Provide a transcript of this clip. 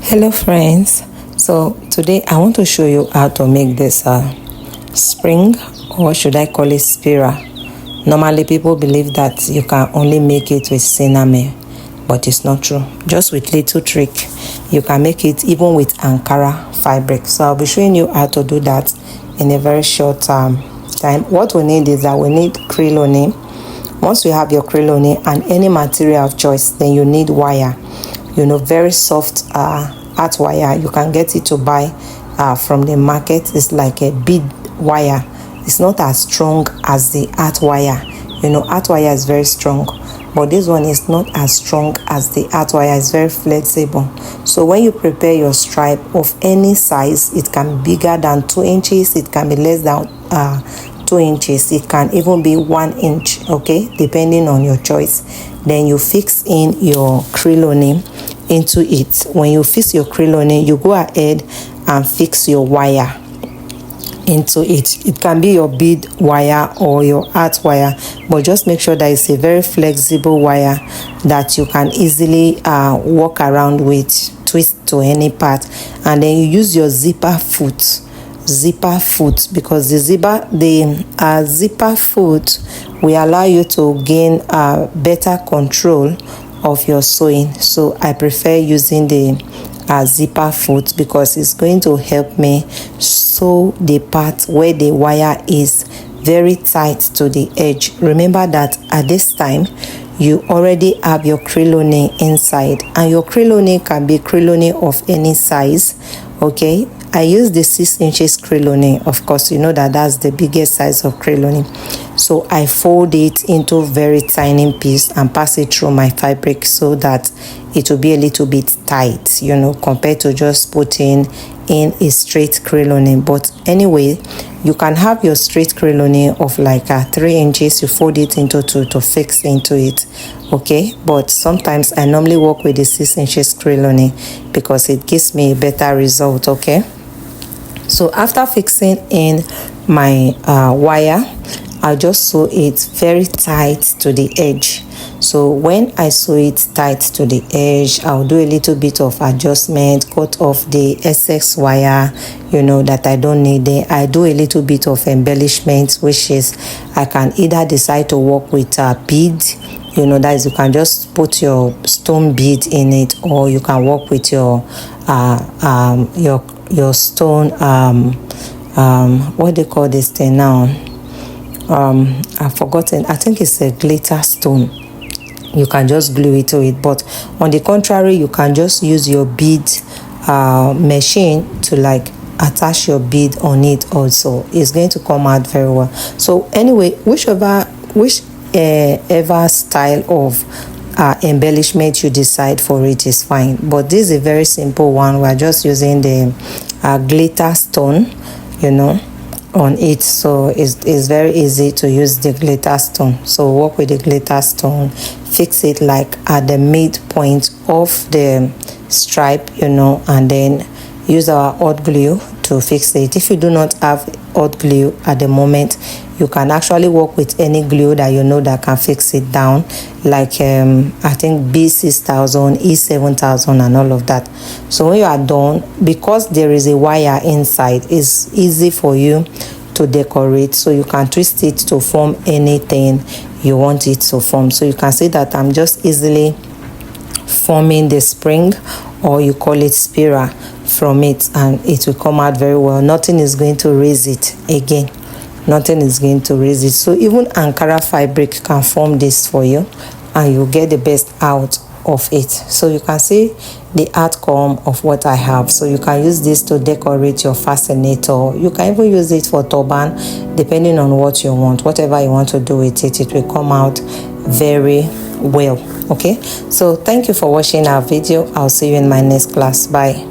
Hello friends, so today I want to show you how to make this spring, or should I call it spiral. Normally people believe that you can only make it with sinemen, but it's not true. Just with little trick you can make it even with Ankara fabric. So I'll be showing you how to do that in a very short time. What we need is that we need Crinoline. Once you have your Crinoline and any material of choice, then you need wire, very soft art wire. You can get it to buy from the market. It's like a bead wire. It's not as strong as the art wire. Art wire is very strong, but this one is not as strong as the art wire. It's very flexible. So when you prepare your stripe of any size, it can be bigger than 2 inches, it can be less than 2 inches, it can even be 1 inch, okay, depending on your choice. Then you fix in your Crinoline into it. When you fix your Crinoline, you go ahead and fix your wire into it. It can be your bead wire or your art wire, but just make sure that it's a very flexible wire that you can easily walk around with, twist to any part. And then you use your zipper foot, because the zipper foot will allow you to gain better control of your sewing. So I prefer using the zipper foot because it's going to help me sew the part where the wire is very tight to the edge. Remember that at this time you already have your Crinoline inside, and your Crinoline can be Crinoline of any size, okay. I use the 6 inches Crinoline. Of course, you know that that's the biggest size of Crinoline. So I fold it into very tiny piece and pass it through my fabric so that it will be a little bit tight, compared to just putting in a straight Crinoline. But anyway, you can have your straight Crinoline of like 3 inches. You fold it into 2 to fix into it, okay. But sometimes I normally work with the 6 inches Crinoline because it gives me a better result, okay. So after fixing in my wire, I'll just sew it very tight to the edge. So when I sew it tight to the edge, I'll do a little bit of adjustment, cut off the excess wire, that I don't need there. I do a little bit of embellishment, which is I can either decide to work with a bead, that is, you can just put your stone bead in it, or you can work with your stone what they call this thing now, I've forgotten. I think it's a glitter stone. You can just glue it to it. But on the contrary, you can just use your bead machine to like attach your bead on it also. It's going to come out very well. So anyway, whichever style of embellishment you decide for it is fine, but this is a very simple one. We're just using the glitter stone on it, so it's very easy to use the glitter stone. So work with the glitter stone, fix it like at the midpoint of the stripe, and then use our hot glue to fix it. If you do not have hot glue at the moment, you can actually work with any glue that that can fix it down, like I think B6000, E7000 and all of that. So when you are done, because there is a wire inside, it's easy for you to decorate, so you can twist it to form anything you want it to form. So you can see that I'm just easily forming the spring, or you call it spiral, from it, and it will come out very well. Nothing is going to raise it again. Nothing is going to raise it. So even Ankara fabric can form this for you, and you get the best out of it. So you can see the outcome of what I have. So you can use this to decorate your fascinator. You can even use it for turban, depending on what you want. Whatever you want to do with it, it will come out very well, okay. So thank you for watching our video. I'll see you in my next class. Bye.